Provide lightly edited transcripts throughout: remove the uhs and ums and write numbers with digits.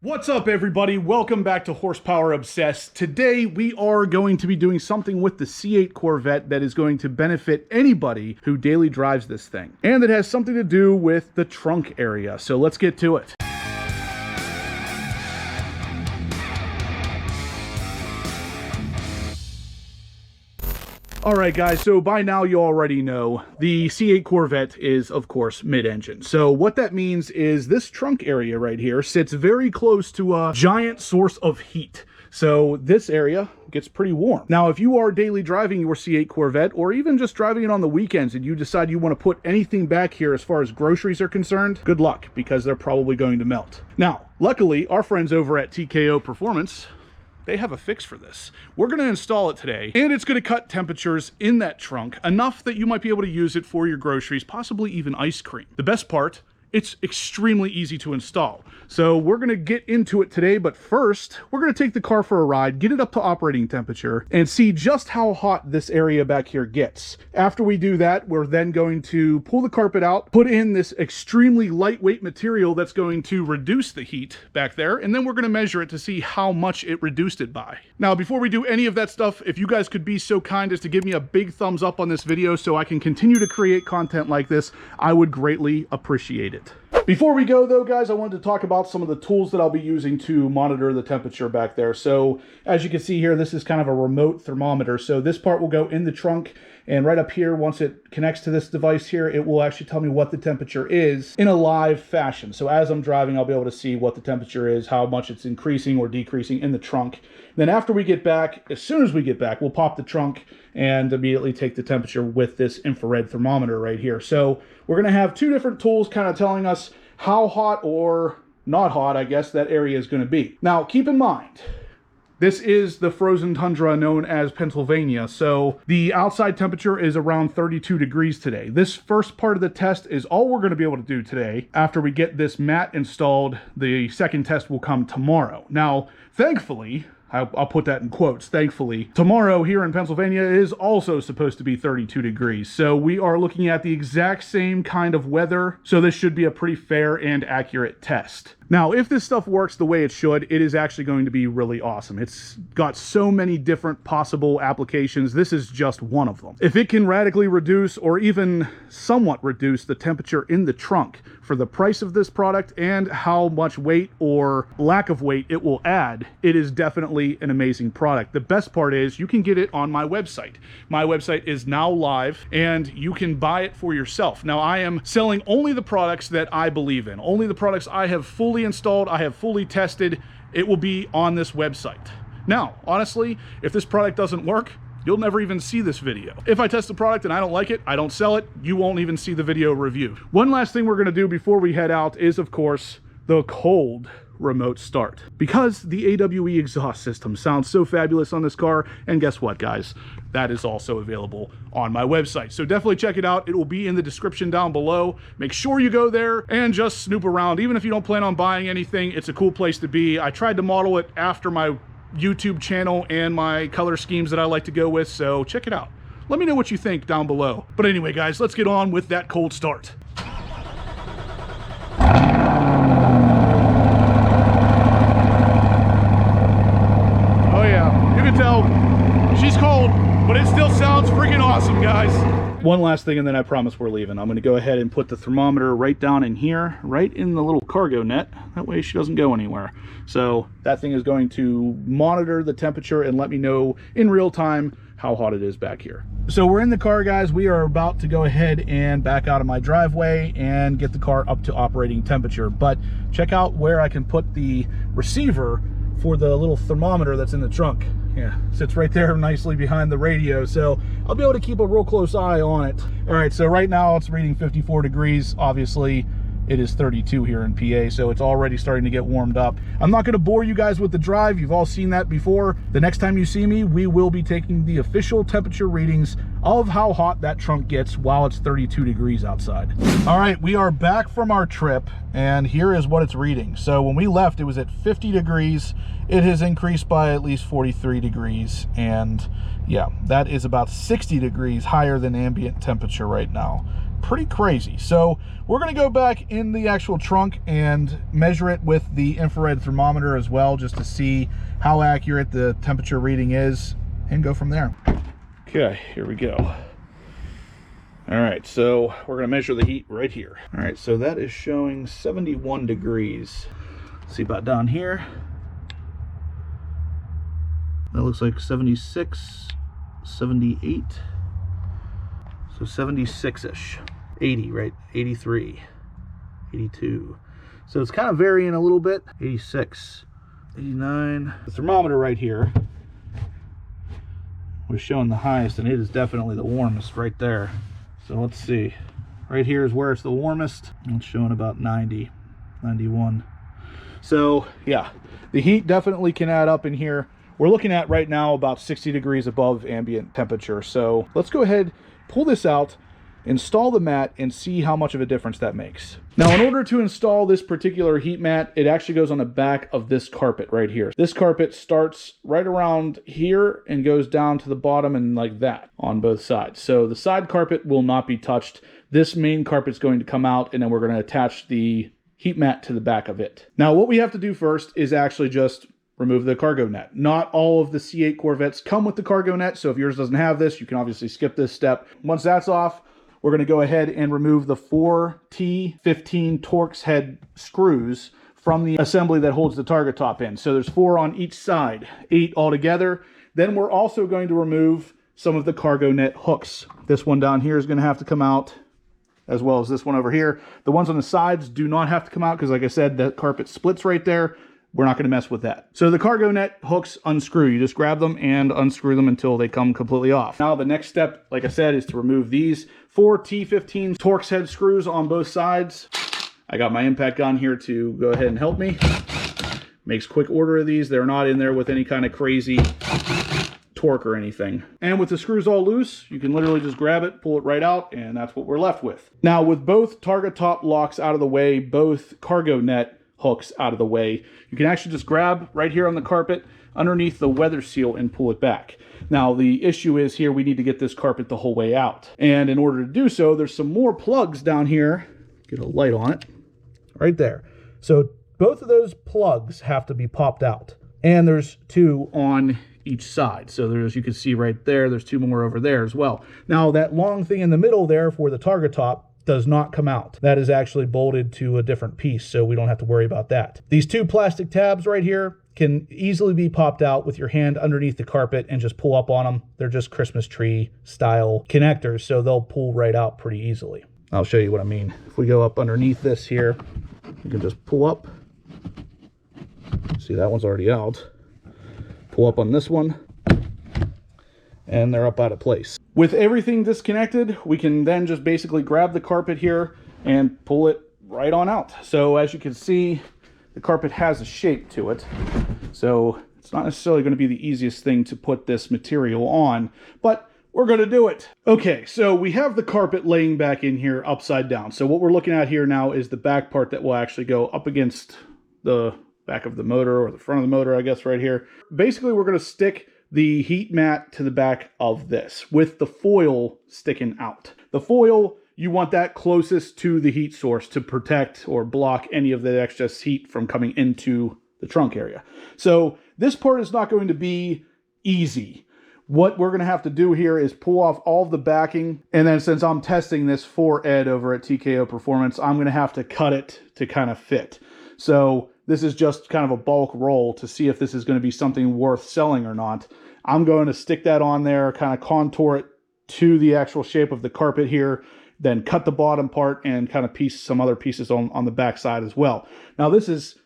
What's up, everybody? Welcome back to Horsepower Obsessed. Today we are going to be doing something with the C8 Corvette that is going to benefit anybody who daily drives this thing. And it has something to do with the trunk area. So let's get to it. Alright guys, so by now you already know the C8 Corvette is of course mid-engine. So what that means is this trunk area right here sits very close to a giant source of heat. So this area gets pretty warm. Now if you are daily driving your C8 Corvette or even just driving it on the weekends and you decide you want to put anything back here as far as groceries are concerned, good luck because they're probably going to melt. Now luckily our friends over at TKO Performance, they have a fix for this. We're going to install it today, and it's going to cut temperatures in that trunk enough that you might be able to use it for your groceries, possibly even ice cream. The best part, it's extremely easy to install. So we're going to get into it today, but first we're going to take the car for a ride, get it up to operating temperature, and see just how hot this area back here gets. After we do that, we're then going to pull the carpet out, put in this extremely lightweight material that's going to reduce the heat back there, and then we're going to measure it to see how much it reduced it by. Now, before we do any of that stuff, if you guys could be so kind as to give me a big thumbs up on this video so I can continue to create content like this, I would greatly appreciate it. Before we go though, guys, I wanted to talk about some of the tools that I'll be using to monitor the temperature back there. So as you can see here, this is kind of a remote thermometer. So this part will go in the trunk, and right up here, once it connects to this device here, it will actually tell me what the temperature is in a live fashion. So as I'm driving, I'll be able to see what the temperature is, how much it's increasing or decreasing in the trunk. Then after we get back, as soon as we get back, we'll pop the trunk and immediately take the temperature with this infrared thermometer right here. So we're going to have two different tools kind of telling us how hot or not hot, I guess, that area is going to be. Now, keep in mind, this is the frozen tundra known as Pennsylvania, so the outside temperature is around 32 degrees today. This first part of the test is all we're going to be able to do today. After we get this mat installed, the second test will come tomorrow. Now, thankfully, I'll put that in quotes, thankfully, tomorrow here in Pennsylvania is also supposed to be 32 degrees. So we are looking at the exact same kind of weather. So this should be a pretty fair and accurate test. Now, if this stuff works the way it should, it is actually going to be really awesome. It's got so many different possible applications. This is just one of them. If it can radically reduce or even somewhat reduce the temperature in the trunk for the price of this product and how much weight or lack of weight it will add, it is definitely an amazing product. The best part is you can get it on my website. My website is now live and you can buy it for yourself. Now, I am selling only the products that I believe in, only the products I have fully installed, I have fully tested. It will be on this website. Now, honestly, if this product doesn't work, you'll never even see this video. If I test the product and I don't like it, I don't sell it, you won't even see the video review. One last thing we're gonna do before we head out is, of course, the cold remote start. Because the AWE exhaust system sounds so fabulous on this car, and guess what, guys? That is also available on my website. So definitely check it out. It will be in the description down below. Make sure you go there and just snoop around. Even if you don't plan on buying anything, it's a cool place to be. I tried to model it after my YouTube channel and my color schemes that I like to go with, so check it out. Let me know what you think down below. But anyway, guys, let's get on with that cold start. Oh yeah, you can tell she's cold, but it still sounds freaking awesome, guys. One last thing and then I promise we're leaving. I'm going to go ahead and put the thermometer right down in here, right in the little cargo net. That way she doesn't go anywhere. So that thing is going to monitor the temperature and let me know in real time how hot it is back here. So we're in the car, guys. We are about to go ahead and back out of my driveway and get the car up to operating temperature. But check out where I can put the receiver for the little thermometer that's in the trunk. Yeah, sits right there nicely behind the radio, so I'll be able to keep a real close eye on it. All right, so right now it's reading 54 degrees. Obviously, it is 32 here in PA, so it's already starting to get warmed up. I'm not going to bore you guys with the drive. You've all seen that before. The next time you see me, we will be taking the official temperature readings of how hot that trunk gets while it's 32 degrees outside. All right, we are back from our trip, and here is what it's reading. So when we left, it was at 50 degrees. It has increased by at least 43 degrees, and yeah, that is about 60 degrees higher than ambient temperature right now. pretty crazy. So we're going to go back in the actual trunk and measure it with the infrared thermometer as well, just to see how accurate the temperature reading is, and go from there. Okay, here we go. All right, so we're going to measure the heat right here. All right, so that is showing 71 degrees. Let's see about down here. That looks like 76, 78. So 76-ish. 80, right? 83, 82. So it's kind of varying a little bit. 86, 89. The thermometer right here was showing the highest, and it is definitely the warmest right there. So let's see. Right here is where it's the warmest. It's showing about 90, 91. So yeah, the heat definitely can add up in here. We're looking at right now about 60 degrees above ambient temperature. So let's go ahead, pull this out, install the mat, and see how much of a difference that makes. Now, in order to install this particular heat mat, it actually goes on the back of this carpet right here. This carpet starts right around here and goes down to the bottom and like that on both sides. So the side carpet will not be touched. This main carpet's going to come out, and then we're going to attach the heat mat to the back of it. Now, what we have to do first is actually just remove the cargo net. Not all of the C8 Corvettes come with the cargo net, so if yours doesn't have this, you can obviously skip this step. Once that's off, we're going to go ahead and remove the 4 T15 Torx head screws from the assembly that holds the target top in. So there's 4 on each side, 8 altogether. Then we're also going to remove some of the cargo net hooks. This one down here is going to have to come out, as well as this one over here. The ones on the sides do not have to come out because, like I said, that carpet splits right there. We're not going to mess with that. So the cargo net hooks unscrew. You just grab them and unscrew them until they come completely off. Now the next step, like I said, is to remove these 4 T15 Torx head screws on both sides. I got my impact gun here to go ahead and help me. Makes quick order of these. They're not in there with any kind of crazy torque or anything. And with the screws all loose, you can literally just grab it, pull it right out, and that's what we're left with. Now with both target top locks out of the way, both cargo net hooks out of the way, you can actually just grab right here on the carpet underneath the weather seal and pull it back. Now the issue is here we need to get this carpet the whole way out, and in order to do so, there's some more plugs down here. Get a light on it right there. So both of those plugs have to be popped out, and there's 2 on each side. So there's, you can see right there, there's 2 more over there as well. Now that long thing in the middle there for the target top does not come out. That is actually bolted to a different piece, so we don't have to worry about that. These 2 plastic tabs right here can easily be popped out with your hand underneath the carpet and just pull up on them. They're just Christmas tree style connectors, so they'll pull right out pretty easily. I'll show you what I mean. If we go up underneath this here, you can just pull up. See, that one's already out. Pull up on this one, and they're up out of place. With everything disconnected, we can then just basically grab the carpet here and pull it right on out. So as you can see, the carpet has a shape to it. So it's not necessarily going to be the easiest thing to put this material on, but we're going to do it. Okay, so we have the carpet laying back in here upside down. So what we're looking at here now is the back part that will actually go up against the back of the motor, or the front of the motor, I guess, right here. Basically, we're going to stick the heat mat to the back of this with the foil sticking out. The foil, you want that closest to the heat source to protect or block any of the excess heat from coming into the trunk area. So this part is not going to be easy. What we're going to have to do here is pull off all of the backing, and then since I'm testing this for Ed over at TKO Performance, I'm going to have to cut it to kind of fit. So this is just kind of a bulk roll to see if this is going to be something worth selling or not. I'm going to stick that on there, kind of contour it to the actual shape of the carpet here, then cut the bottom part and kind of piece some other pieces on the back side as well. Now this is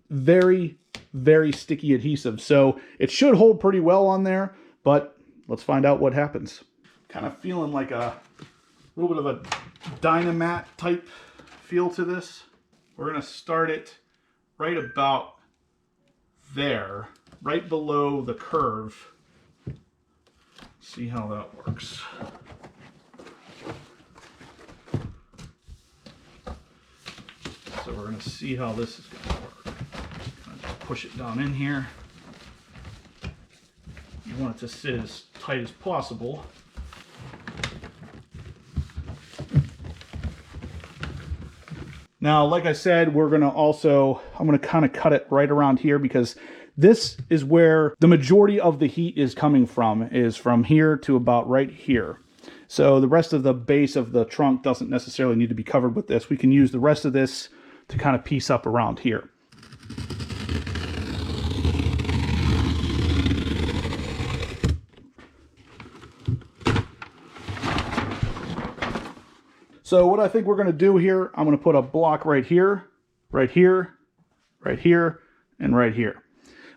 very, very sticky adhesive, so it should hold pretty well on there, but let's find out what happens. Kind of feeling like a little bit of a Dynamat type feel to this. We're going to start it right about there, right below the curve. See how that works. So we're going to see how this is going to work. Kind of just push it down in here. You want it to sit as tight as possible. Now, like I said, I'm gonna kind of cut it right around here, because this is where the majority of the heat is coming from, is from here to about right here. So the rest of the base of the trunk doesn't necessarily need to be covered with this. We can use the rest of this to kind of piece up around here. So what I think we're going to do here, I'm going to put a block right here, right here, right here, and right here.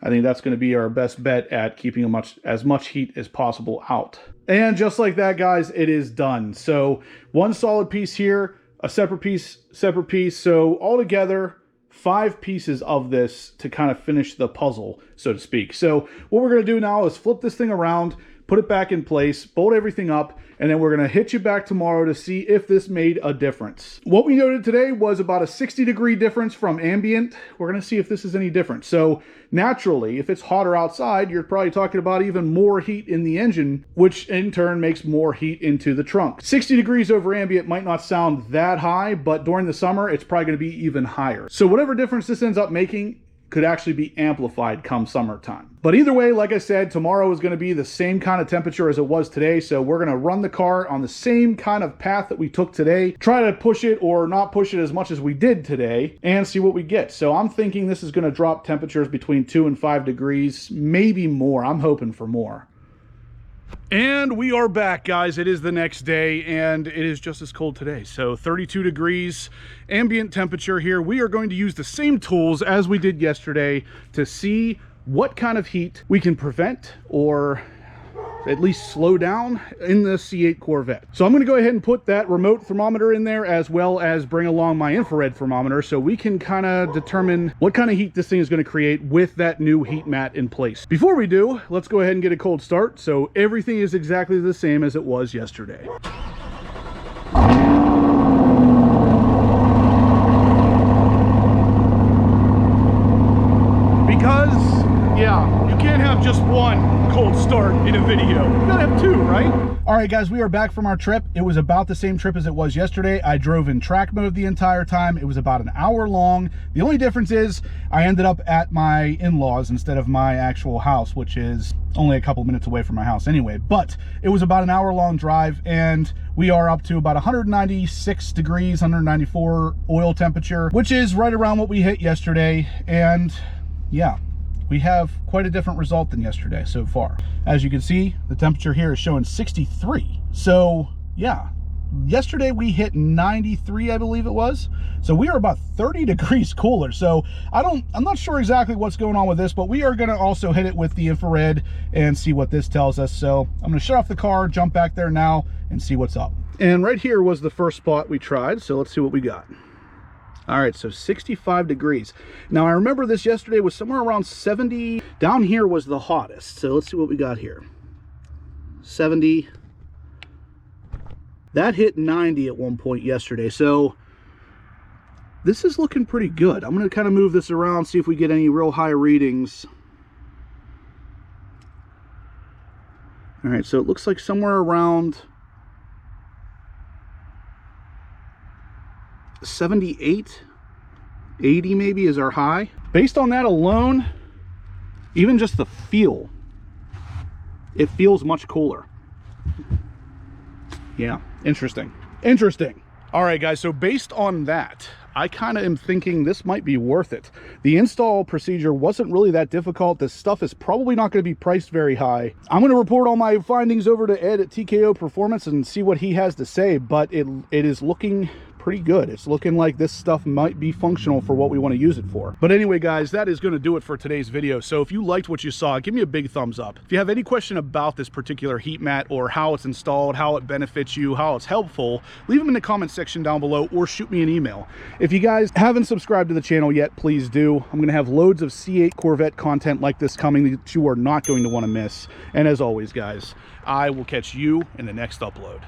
I think that's going to be our best bet at keeping as much heat as possible out. And just like that, guys, it is done. So one solid piece here, a separate piece. So altogether, 5 pieces of this to kind of finish the puzzle, so to speak. So what we're going to do now is flip this thing around, put it back in place, bolt everything up, and then we're going to hit you back tomorrow to see if this made a difference. What we noted today was about a 60-degree difference from ambient. We're going to see if this is any different. So naturally, if it's hotter outside, you're probably talking about even more heat in the engine, which in turn makes more heat into the trunk. 60 degrees over ambient might not sound that high, but during the summer, it's probably going to be even higher. So whatever difference this ends up making could actually be amplified come summertime. But either way, like I said, tomorrow is going to be the same kind of temperature as it was today, so we're going to run the car on the same kind of path that we took today, try to push it or not push it as much as we did today, and see what we get. So I'm thinking this is going to drop temperatures between 2 and 5 degrees, maybe more. I'm hoping for more. And we are back, guys. It is the next day, and it is just as cold today. So 32 degrees ambient temperature here. We are going to use the same tools as we did yesterday to see what kind of heat we can prevent or at least slow down in the C8 Corvette. So I'm going to go ahead and put that remote thermometer in there, as well as bring along my infrared thermometer, so we can kind of determine what kind of heat this thing is going to create with that new heat mat in place. Before we do, let's go ahead and get a cold start so everything is exactly the same as it was yesterday. Because, yeah, you can't have just one cold start in a video. You gotta have 2, right? All right, guys, we are back from our trip. It was about the same trip as it was yesterday. I drove in track mode the entire time. It was about an hour long. The only difference is I ended up at my in-laws instead of my actual house, which is only a couple minutes away from my house anyway. But it was about an hour long drive, and we are up to about 196 degrees, 194 oil temperature, which is right around what we hit yesterday. And yeah, we have quite a different result than yesterday so far. As you can see, the temperature here is showing 63. So yeah, yesterday we hit 93, I believe it was. So we are about 30 degrees cooler. So I'm not sure exactly what's going on with this, but we are gonna also hit it with the infrared and see what this tells us. So I'm gonna shut off the car, jump back there now, and see what's up. And right here was the first spot we tried. So let's see what we got. All right, so 65 degrees. Now, I remember this yesterday was somewhere around 70. Down here was the hottest. So let's see what we got here. 70. That hit 90 at one point yesterday. So this is looking pretty good. I'm going to kind of move this around, see if we get any real high readings. All right, so it looks like somewhere around 78, 80 maybe is our high. Based on that alone, even just the feel, it feels much cooler. Yeah, interesting. All right, guys, so based on that, I kind of am thinking this might be worth it. The install procedure wasn't really that difficult. This stuff is probably not going to be priced very high. I'm going to report all my findings over to Ed at TKO Performance and see what he has to say, but it is looking pretty good. It's looking like this stuff might be functional for what we want to use it for. But anyway, guys, that is going to do it for today's video. So if you liked what you saw, give me a big thumbs up. If you have any question about this particular heat mat or how it's installed, how it benefits you, how it's helpful, leave them in the comment section down below or shoot me an email. If you guys haven't subscribed to the channel yet, please do. I'm going to have loads of C8 Corvette content like this coming that you are not going to want to miss. And as always, guys, I will catch you in the next upload.